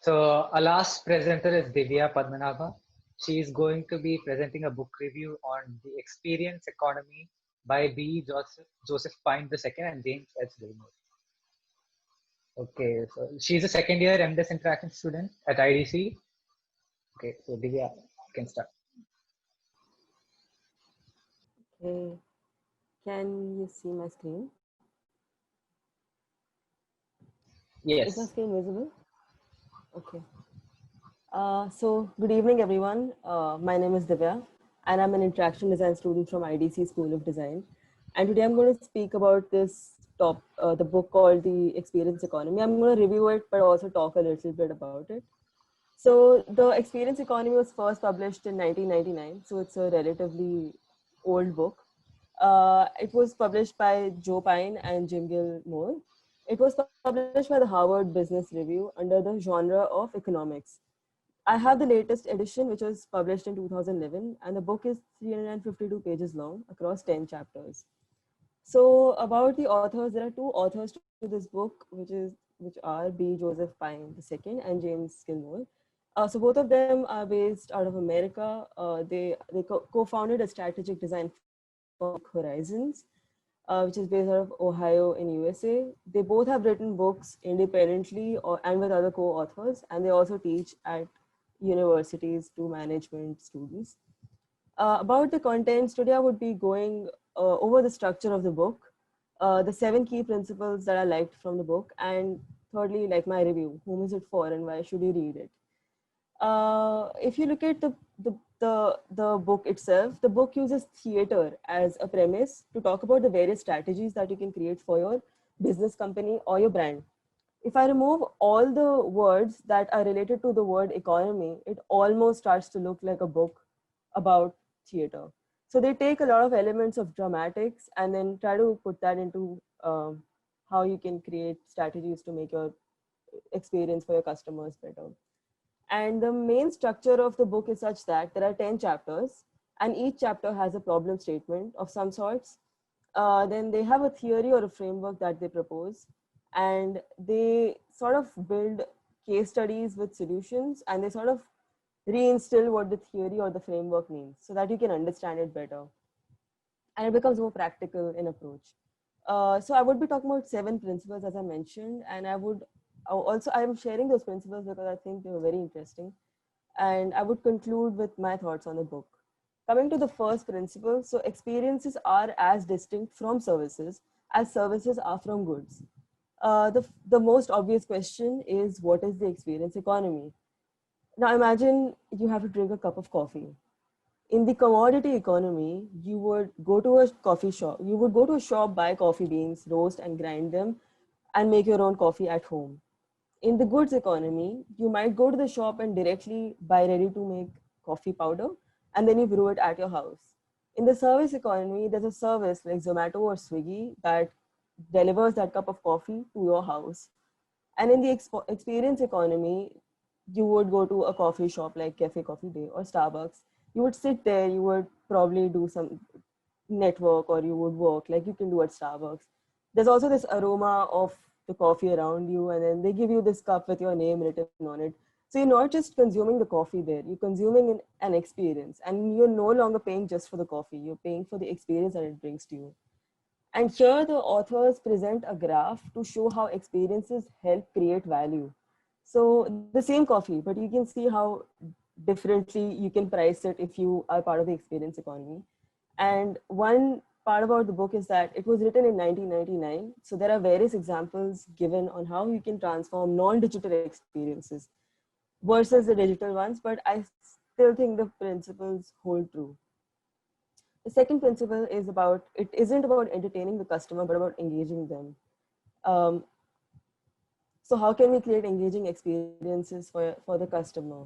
So our last presenter is Divya Padmanabhan. She is going to be presenting a book review on the experience economy by Joseph Pine II and James H. Gilmore. Okay, so she's a second year MDes interaction student at IDC. Okay, so Divya, you can start. Okay, can you see my screen? Is my Yes. screen visible? Okay. So good evening, everyone. My name is Divya, and I'm an interaction design student from IDC School of Design. And today I'm going to speak about the book called The Experience Economy. I'm going to review it, but also talk a little bit about it. So the Experience Economy was first published in 1999, so it's a relatively old book. It was published by Joe Pine and Jim Gilmore. It was published by the Harvard Business Review under the genre of economics. I have the latest edition, which was published in 2011, and the book is 352 pages long across 10 chapters. So about the authors, there are two authors to this book, which are B. Joseph Pine II and James Gilmore. So both of them are based out of America. They co-founded a strategic design firm called Unique Horizons, which is based out of Ohio in USA. They both have written books independently and with other co-authors, and they also teach at universities to management students. About the contents, today I would be going over the structure of the book, the 7 key principles that I liked from the book, and thirdly, like my review, whom is it for and why should you read it? If you look at the book itself, the book uses theater as a premise to talk about the various strategies that you can create for your business company or your brand. If I remove all the words that are related to the word economy, it almost starts to look like a book about theater. So they take a lot of elements of dramatics and then try to put that into how you can create strategies to make your experience for your customers better. And the main structure of the book is such that there are 10 chapters, and each chapter has a problem statement of some sorts. Then they have a theory or a framework that they propose, and they sort of build case studies with solutions, and they sort of reinstill what the theory or the framework means so that you can understand it better. And it becomes more practical in approach. So I would be talking about 7 principles, as I mentioned, and I'm sharing those principles because I think they were very interesting. And I would conclude with my thoughts on the book. Coming to the first principle, so experiences are as distinct from services as services are from goods. The most obvious question is, what is the experience economy? Now imagine you have to drink a cup of coffee. In the commodity economy, you would go to a coffee shop. You would go to a shop, buy coffee beans, roast and grind them, and make your own coffee at home. In the goods economy, you might go to the shop and directly buy ready to make coffee powder, and then you brew it at your house. In the service economy, there's a service like Zomato or Swiggy that delivers that cup of coffee to your house. And in the experience economy, you would go to a coffee shop like Cafe Coffee Day or Starbucks. You would sit there, you would probably do some network or you would work like you can do at Starbucks. There's also this aroma of the coffee around you, and then they give you this cup with your name written on it. So you're not just consuming the coffee there, you're consuming an experience, and you're no longer paying just for the coffee, you're paying for the experience that it brings to you. And here the authors present a graph to show how experiences help create value. So the same coffee, but you can see how differently you can price it if you are part of the experience economy. And one part about the book is that it was written in 1999. So there are various examples given on how you can transform non-digital experiences versus the digital ones, but I still think the principles hold true. The second principle is about, it isn't about entertaining the customer, but about engaging them. Um, so how can we create engaging experiences for the customer?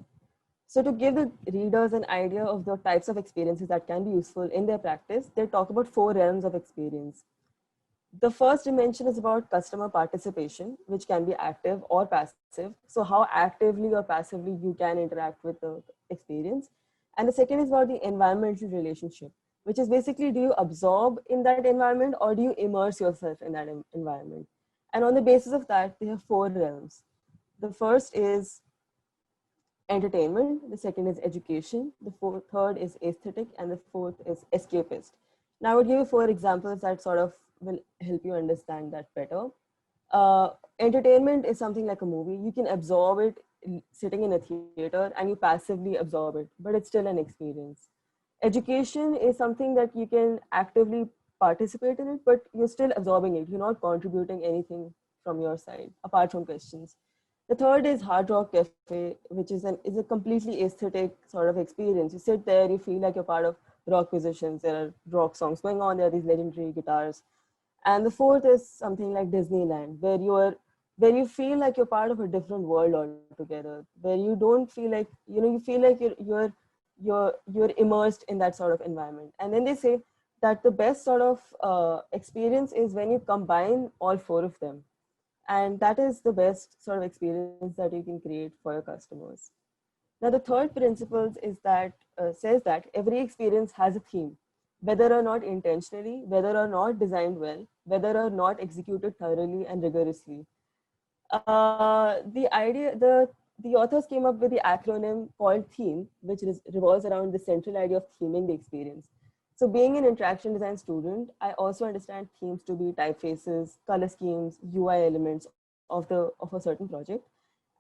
So to give the readers an idea of the types of experiences that can be useful in their practice, they talk about 4 realms of experience. The first dimension is about customer participation, which can be active or passive. So how actively or passively you can interact with the experience. And the second is about the environmental relationship, which is basically, do you absorb in that environment or do you immerse yourself in that environment? And on the basis of that, they have 4 realms. The first is entertainment, the second is education, the third is aesthetic, and the fourth is escapist. Now I would give you 4 examples that sort of will help you understand that better. Entertainment is something like a movie. You can absorb it sitting in a theater and you passively absorb it, but it's still an experience. Education is something that you can actively participate in it, but you're still absorbing it. You're not contributing anything from your side apart from questions. The third is Hard Rock Cafe, which is a completely aesthetic sort of experience. You sit there, you feel like you're part of rock musicians. There are rock songs going on. There are these legendary guitars. And the fourth is something like Disneyland, where you feel like you're part of a different world altogether, where you don't feel like, you feel like you're immersed in that sort of environment. And then they say that the best sort of experience is when you combine all 4 of them, and that is the best sort of experience that you can create for your customers. Now, the third principle is that says that every experience has a theme, whether or not intentionally, whether or not designed well, whether or not executed thoroughly and rigorously. The authors came up with the acronym called theme, which revolves around the central idea of theming the experience. So being an interaction design student, I also understand themes to be typefaces, color schemes, UI elements of a certain project.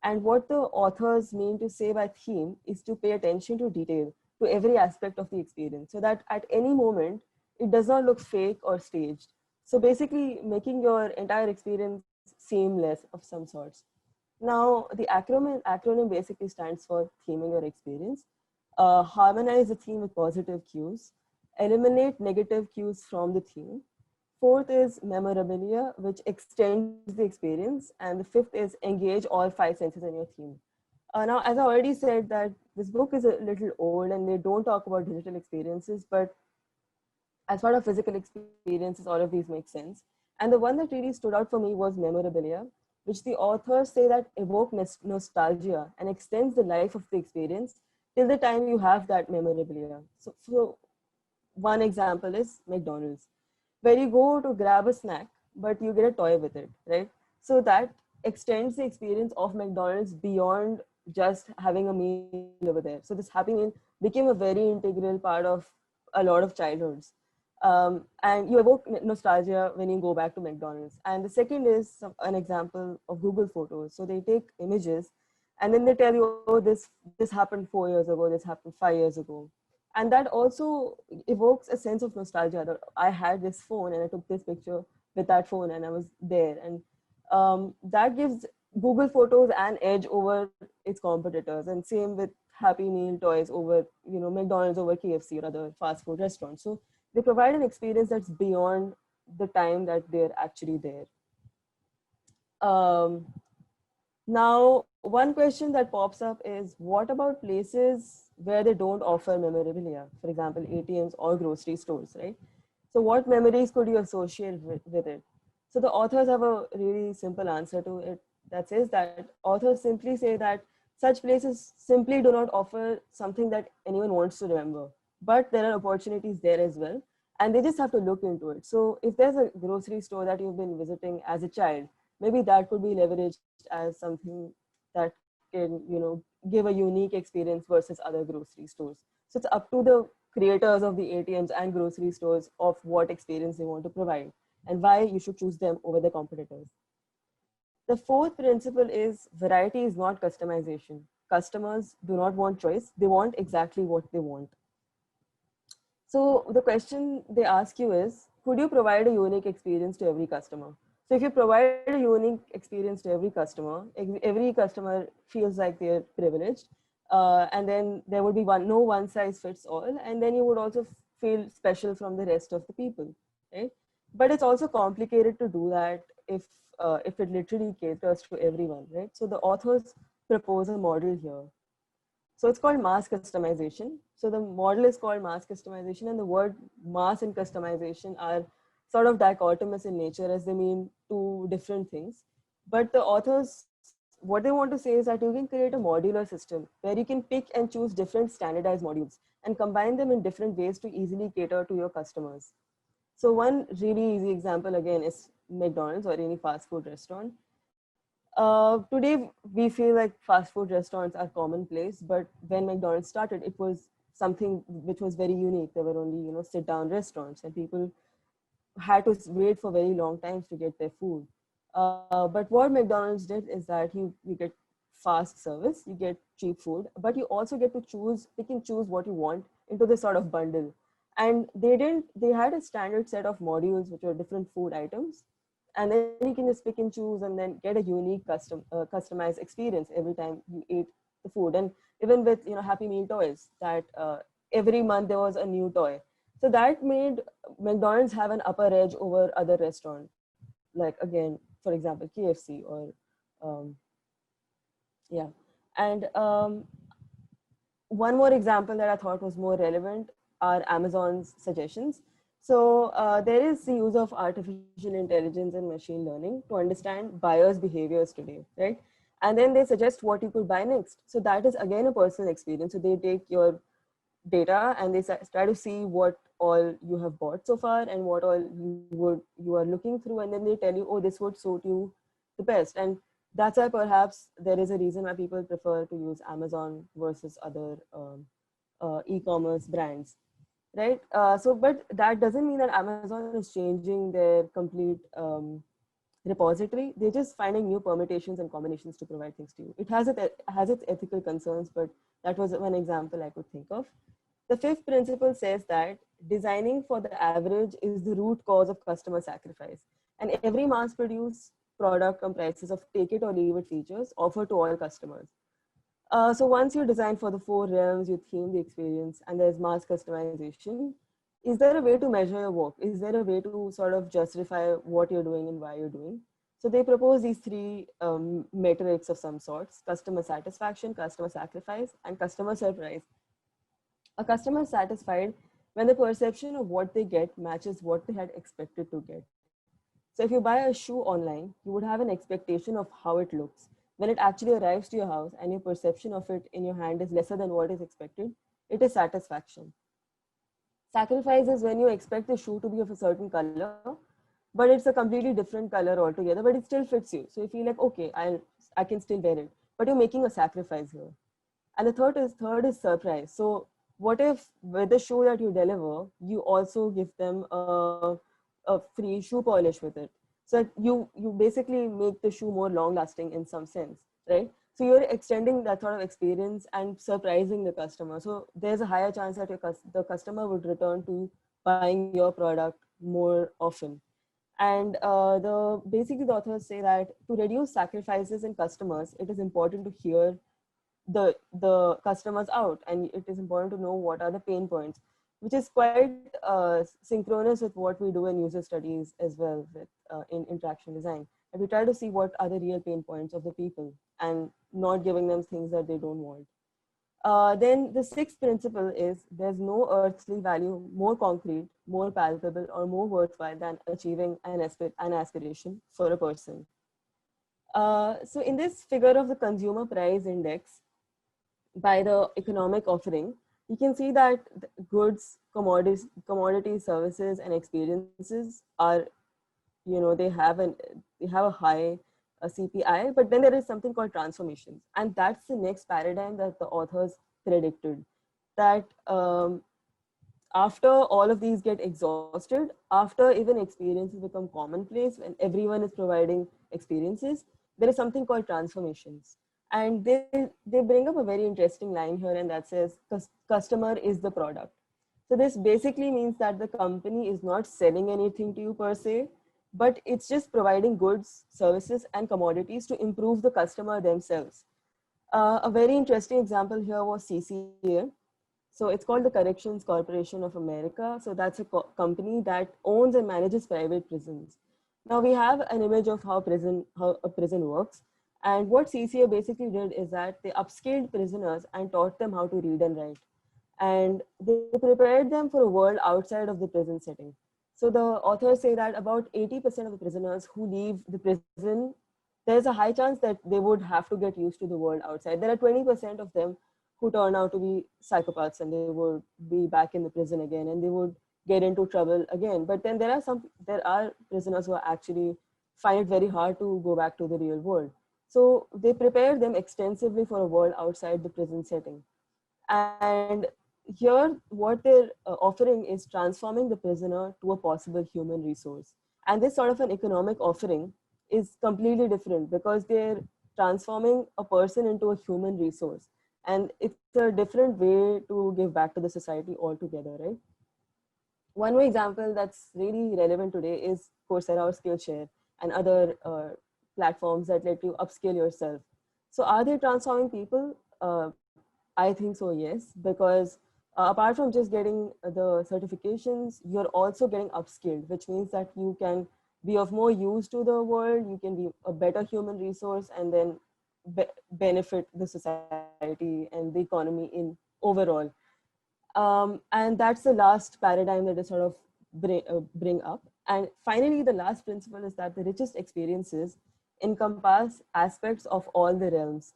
And what the authors mean to say by theme is to pay attention to detail, to every aspect of the experience, so that at any moment, it does not look fake or staged. So basically making your entire experience seamless of some sorts. Now, the acronym basically stands for theming your experience. Harmonize the theme with positive cues, eliminate negative cues from the theme. Fourth is memorabilia, which extends the experience. And the fifth is engage all 5 senses in your theme. Now, as I already said, that this book is a little old and they don't talk about digital experiences, but as part of physical experiences, all of these make sense. And the one that really stood out for me was memorabilia, which the authors say that evoke nostalgia and extends the life of the experience till the time you have that memorabilia. So one example is McDonald's, where you go to grab a snack, but you get a toy with it, right? So that extends the experience of McDonald's beyond just having a meal over there. So this Happy Meal became a very integral part of a lot of childhoods. And you evoke nostalgia when you go back to McDonald's. And the second is an example of Google Photos. So they take images and then they tell you, oh, this happened 4 years ago, this happened 5 years ago. And that also evokes a sense of nostalgia that I had this phone and I took this picture with that phone and I was there. And that gives Google Photos an edge over its competitors. And same with Happy Meal toys over, McDonald's over KFC or other fast food restaurants. So they provide an experience that's beyond the time that they're actually there. Um, Now, one question that pops up is, what about places where they don't offer memorabilia? For example, ATMs or grocery stores, right? So what memories could you associate with it? So the authors have a really simple answer to it that says that authors simply say that such places simply do not offer something that anyone wants to remember, but there are opportunities there as well. And they just have to look into it. So if there's a grocery store that you've been visiting as a child, maybe that could be leveraged as something that can, give a unique experience versus other grocery stores. So it's up to the creators of the ATMs and grocery stores of what experience they want to provide and why you should choose them over the competitors. The fourth principle is variety is not customization. Customers do not want choice. They want exactly what they want. So the question they ask you is, could you provide a unique experience to every customer? So if you provide a unique experience to every customer feels like they're privileged. And then there would be no one size fits all. And then you would also feel special from the rest of the people, right? But it's also complicated to do that if it literally caters to everyone, right? So the authors propose a model here. So it's called mass customization. So the model is called mass customization, and the word mass and customization are sort of dichotomous in nature as they mean two different things. But the authors, what they want to say is that you can create a modular system where you can pick and choose different standardized modules and combine them in different ways to easily cater to your customers. So one really easy example again is McDonald's or any fast food restaurant. Today we feel like fast food restaurants are commonplace, but when McDonald's started, it was something which was very unique. There were only, sit down restaurants, and people had to wait for very long times to get their food. But what McDonald's did is that you get fast service, you get cheap food, but you also get to pick and choose what you want into this sort of bundle. And they had a standard set of modules which were different food items, and then you can just pick and choose and then get a unique customized experience every time you ate the food. And even with Happy Meal toys, that every month there was a new toy, so that made McDonald's have an upper edge over other restaurants, like again, for example, KFC or um, yeah. And one more example that I thought was more relevant are Amazon's suggestions. So there is the use of artificial intelligence and machine learning to understand buyers' behaviors today, right? And then they suggest what you could buy next. So that is again a personal experience. So they take your data and they try to see what all you have bought so far and what all you are looking through, and then they tell you, oh, this would suit you the best. And that's why perhaps there is a reason why people prefer to use Amazon versus other e-commerce brands, right? But that doesn't mean that Amazon is changing their complete repository. They're just finding new permutations and combinations to provide things to you. It has its ethical concerns, but that was one example I could think of. The fifth principle says that designing for the average is the root cause of customer sacrifice. And every mass produced product comprises of take it or leave it features offered to all customers. So once you design for the four realms, you theme the experience, and there's mass customization. Is there a way to measure your work? Is there a way to sort of justify what you're doing and why you're doing? So they propose these three metrics of some sorts: customer satisfaction, customer sacrifice, and customer surprise. A customer is satisfied when the perception of what they get matches what they had expected to get. So if you buy a shoe online, you would have an expectation of how it looks. When it actually arrives to your house and your perception of it in your hand is lesser than what is expected, it is satisfaction. Sacrifice is when you expect the shoe to be of a certain color, but it's a completely different color altogether, but it still fits you. So you feel like, okay, I can still wear it, but you're making a sacrifice here. And the third is surprise. So what if with the shoe that you deliver, you also give them a free shoe polish with it? So you basically make the shoe more long lasting in some sense, right? So you're extending that sort of experience and surprising the customer. So there's a higher chance that the customer would return to buying your product more often. And basically the authors say that to reduce sacrifices in customers, it is important to hear the customers out, and it is important to know what are the pain points, which is quite synchronous with what we do in user studies as well with in interaction design. And we try to see what are the real pain points of the people and not giving them things that they don't want. Then the sixth principle is there's no earthly value more concrete, more palpable, or more worthwhile than achieving an aspiration for a person. So in this figure of the consumer price index by the economic offering, you can see that goods, commodities, services, and experiences are, they have a high CPI, but then there is something called transformations, and that's the next paradigm that the authors predicted, that after all of these get exhausted, after even experiences become commonplace, when everyone is providing experiences, there is something called transformations. And they bring up a very interesting line here, and that says customer is the product. So this basically means that the company is not selling anything to you per se, but it's just providing goods, services, and commodities to improve the customer themselves. A very interesting example here was CCA. So it's called the Corrections Corporation of America. So that's a company that owns and manages private prisons. Now we have an image of how a prison works. And what CCA basically did is that they upskilled prisoners and taught them how to read and write. And they prepared them for a world outside of the prison setting. So the authors say that about 80% of the prisoners who leave the prison, there's a high chance that they would have to get used to the world outside. There are 20% of them who turn out to be psychopaths, and they would be back in the prison again, and they would get into trouble again. But then there are prisoners who are actually find it very hard to go back to the real world. So they prepare them extensively for a world outside the prison setting. And here, what they're offering is transforming the prisoner to a possible human resource. And this sort of an economic offering is completely different because they're transforming a person into a human resource. And it's a different way to give back to the society altogether, right? One more example that's really relevant today is Coursera or Skillshare and other platforms that let you upskill yourself. So, are they transforming people? I think so, yes, because apart from just getting the certifications, you're also getting upskilled, which means that you can be of more use to the world, you can be a better human resource, and then benefit the society and the economy in overall. And that's the last paradigm that I sort of bring up. And finally, the last principle is that the richest experiences encompass aspects of all the realms.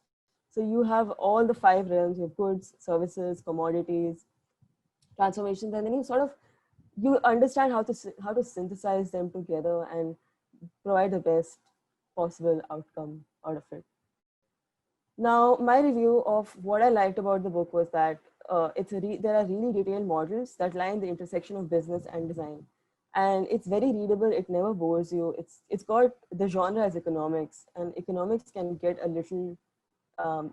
So you have all the five realms, you have goods, services, commodities, transformations, and then you sort of you understand how to synthesize them together and provide the best possible outcome out of it. Now, my review of what I liked about the book was that there are really detailed models that lie in the intersection of business and design, and it's very readable. It never bores you. It's got the genre as economics, and economics can get a little,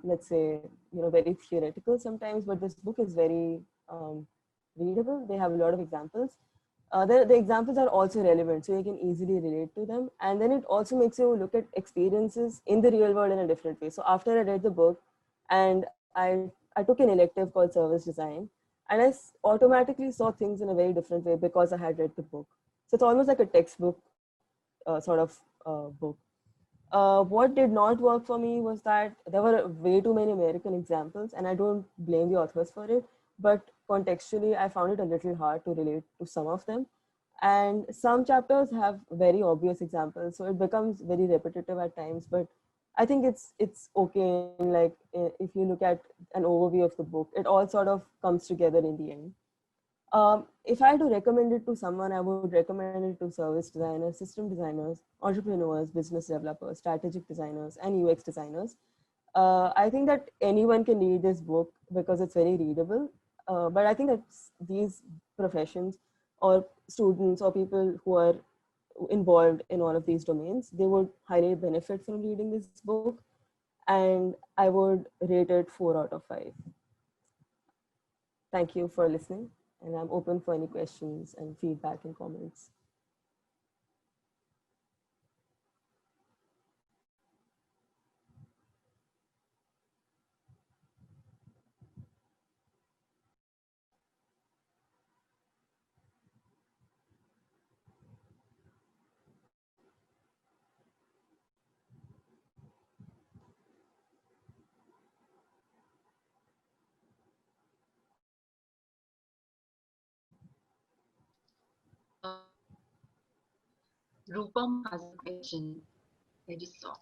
let's say, very theoretical sometimes. But this book is very readable. They have a lot of examples. The examples are also relevant, so you can easily relate to them. And then it also makes you look at experiences in the real world in a different way. So after I read the book, and I took an elective called service design, and automatically saw things in a very different way because I had read the book. So it's almost like a textbook sort of book. What did not work for me was that there were way too many American examples, and I don't blame the authors for it. But contextually, I found it a little hard to relate to some of them. And some chapters have very obvious examples, so it becomes very repetitive at times. But I think it's okay. Like if you look at an overview of the book, it all sort of comes together in the end. If I had to recommend it to someone, I would recommend it to service designers, system designers, entrepreneurs, business developers, strategic designers, and UX designers. I think that anyone can read this book because it's very readable. But I think that these professions or students or people who are involved in all of these domains, they would highly benefit from reading this book. And I would rate it 4 out of 5. Thank you for listening, and I'm open for any questions and feedback and comments. Rupam has a question. I just saw.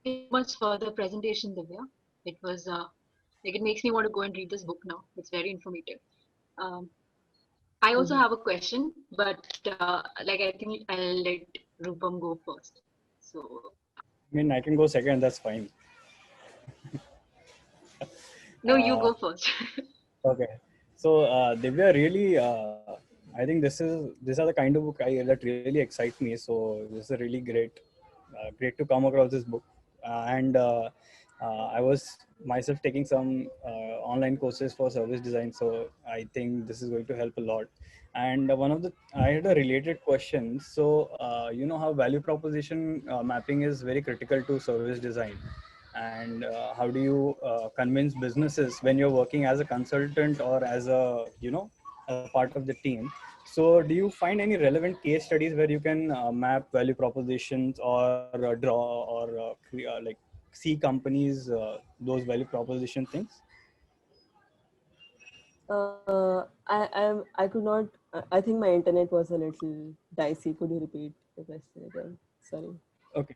Thank you so much for the presentation, Divya. It was like it makes me want to go and read this book now. It's very informative. Um, I also have a question, but like I think I'll let Rupam go first. So I mean, I can go second. That's fine. no, you go first. Okay. So, Divya, really, I think these are the kind of book that really excite me. So, this is a really great to come across this book. And I was myself taking some online courses for service design. So, I think this is going to help a lot. And I had a related question. So, you know how value proposition mapping is very critical to service design, and how do you convince businesses when you're working as a consultant or as a part of the team? So do you find any relevant case studies where you can map value propositions or draw or like see companies those value proposition things? I could not. I think my internet was a little dicey. Could you repeat the question again? Sorry. Okay.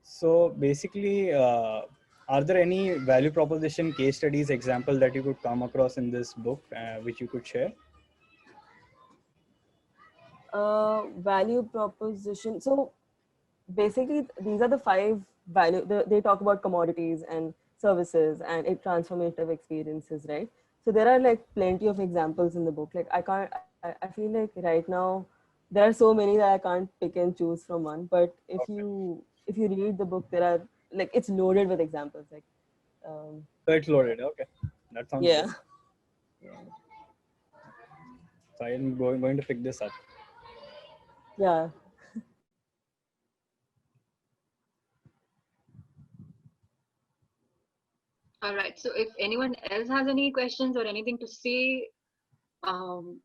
So basically, are there any value proposition case studies example that you could come across in this book which you could share? Value proposition. So basically, these are the 5 value. They talk about commodities and services and transformative experiences, right? So there are like plenty of examples in the book. Like I can't. I feel like right now there are so many that I can't pick and choose from one. But Okay. if you read the book, there are like it's loaded with examples. Like um, So it's loaded. Okay, that sounds good. yeah, yeah, So I'm going to pick this up. yeah. All right. So if anyone else has any questions or anything to say, um,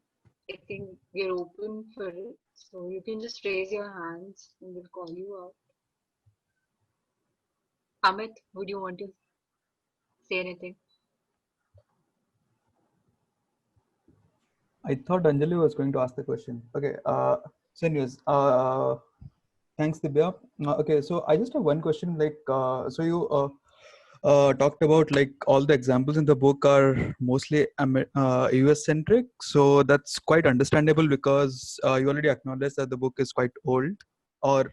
I think we're open for it. So you can just raise your hands and we'll call you out. Amit, would you want to say anything? I thought Anjali was going to ask the question. Okay. So anyways, thanks, Divya. Okay, so I just have one question. Like, so you talked about like all the examples in the book are mostly US centric. So that's quite understandable because you already acknowledged that the book is quite old, or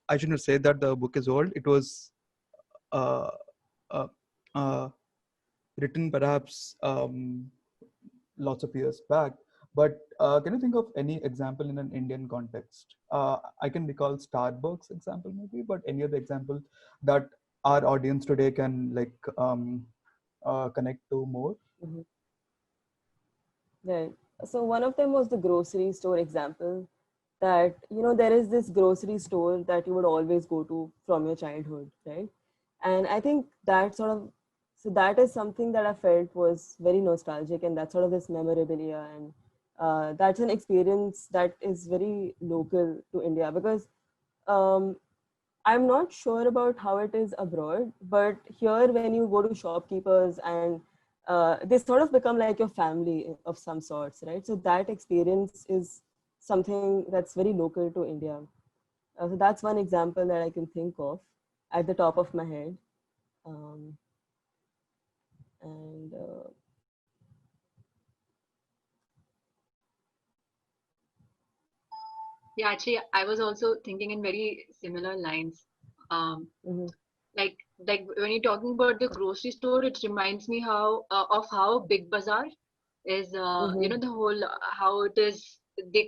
I shouldn't say that the book is old. It was uh, uh, uh, written perhaps lots of years back. But can you think of any example in an Indian context? I can recall Starbucks example maybe, but any other example that our audience today can like connect to more? Mhm. Right. So one of them was the grocery store example that, you know, there is this grocery store that you would always go to from your childhood, right? And I think that sort of, so that is something that I felt was very nostalgic, and that's sort of this memorabilia. And that's an experience that is very local to India because um, I'm not sure about how it is abroad, but here when you go to shopkeepers and they sort of become like your family of some sorts, right? So that experience is something that's very local to India. So that's one example that I can think of at the top of my head. Um, and Yeah, actually, I was also thinking in very similar lines. Um, mhm, like when you're talking about the grocery store, it reminds me how of how Big Bazaar is. mhm, The whole how it is. They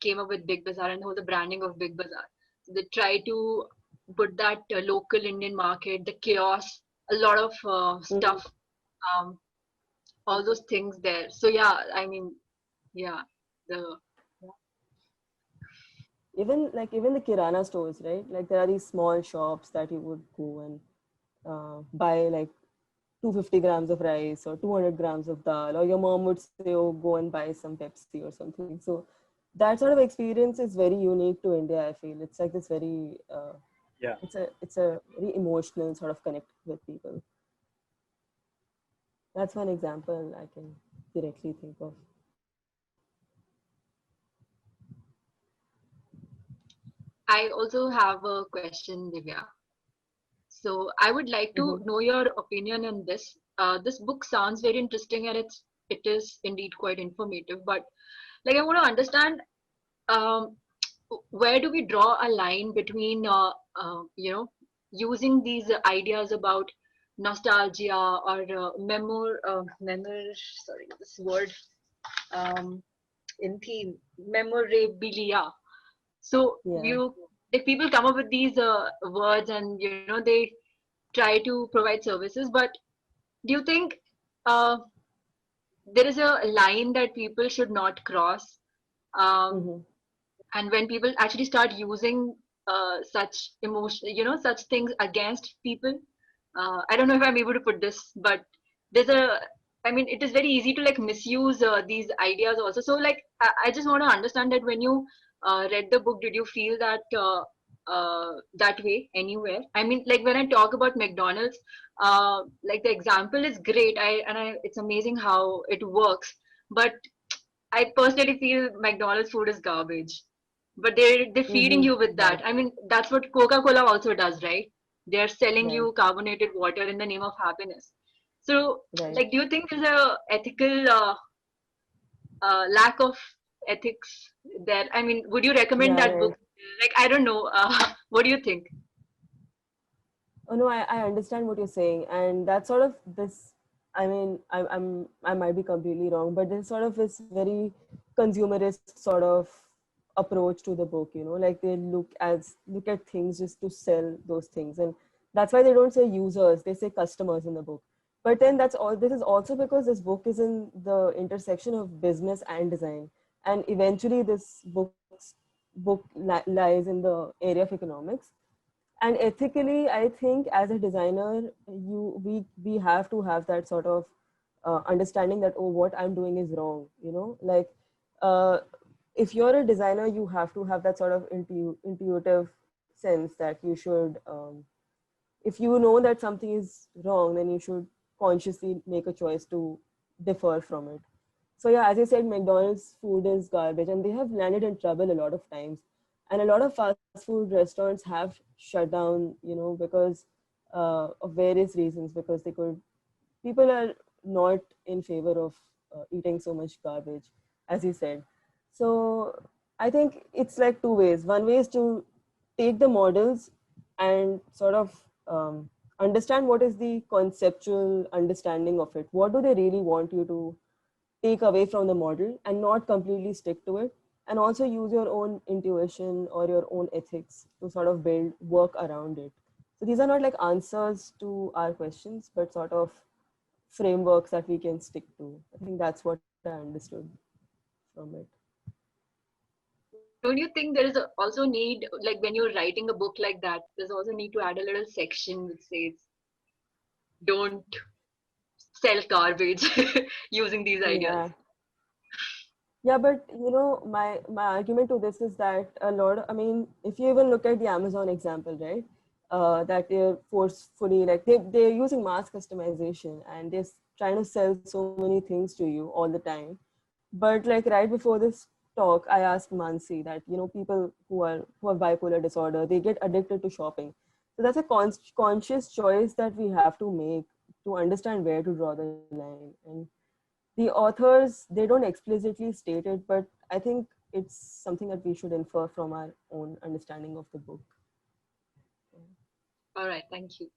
came up with Big Bazaar and the whole the branding of Big Bazaar. So they try to put that local Indian market, the chaos, a lot of mhm. stuff, um, all those things there. So yeah, I mean, yeah, the Even the kirana stores, right? Like there are these small shops that you would go and buy like 250 grams of rice or 200 grams of dal, or your mom would say, oh, go and buy some Pepsi or something. So that sort of experience is very unique to India, I feel. It's like this very Yeah. it's a very emotional sort of connect with people. That's one example I can directly think of. I also have a question, Divya. So I would like to Mm-hmm. know your opinion on this. This book sounds very interesting and it is indeed quite informative. But like I want to understand, um, where do we draw a line between using these ideas about nostalgia or sorry, this word um, in theme, memorabilia. So Yeah. you like people come up with these words and they try to provide services, but do you think uh, there is a line that people should not cross, um, Mm-hmm. and when people actually start using such emotion, such things against people? I don't know if I'm able to put this, but there's a I mean, it is very easy to like misuse these ideas also. So like I just want to understand that when you read the book, did you feel that way anywhere? I mean, like when I talk about McDonald's, like the example is great. It's amazing how it works, but I personally feel McDonald's food is garbage. But they're feeding Mm-hmm. you with Right. that. I mean, that's what Coca-Cola also does, right? They're selling Right. you carbonated water in the name of happiness. So, Right. like, do you think there's a ethical lack of ethics there? I mean, would you recommend Yeah. that book? Right. Like, I don't know. What do you think? Oh no, I understand what you're saying, and that's sort of this. I mean, I might be completely wrong, but there's sort of this very consumerist sort of approach to the book. You know, like they look at things just to sell those things, and that's why they don't say users; they say customers in the book. But then that's all. This is also because this book is in the intersection of business and design, and eventually this lies in the area of economics. And ethically, I think as a designer, we have to have that sort of understanding that, oh, what I'm doing is wrong, you know, like uh, if you're a designer, you have to have that sort of intuitive sense that you should if you know that something is wrong, then you should consciously make a choice to differ from it. So yeah, as you said, McDonald's food is garbage, and they have landed in trouble a lot of times. And a lot of fast food restaurants have shut down, you know, because of various reasons. Because they could, people are not in favor of eating so much garbage, as you said. So I think it's like two ways. One way is to take the models and sort of understand what is the conceptual understanding of it. What do they really want you to take away from the model and not completely stick to it, and also use your own intuition or your own ethics to sort of build work around it. So these are not like answers to our questions, but sort of frameworks that we can stick to. I think that's what I understood from it. Don't you think there is also need, like when you're writing a book like that, there's also need to add a little section which says, don't sell garbage using these ideas. Yeah. Yeah, but you know, my argument to this is that a lot. I mean, if you even look at the Amazon example, right? That they're forcefully like they're using mass customization and they're trying to sell so many things to you all the time. But like right before this talk, I asked Mansi that, you know, people who have bipolar disorder, they get addicted to shopping. So that's a conscious choice that we have to make to understand where to draw the line. And the authors, they don't explicitly state it, but I think it's something that we should infer from our own understanding of the book. All right, thank you.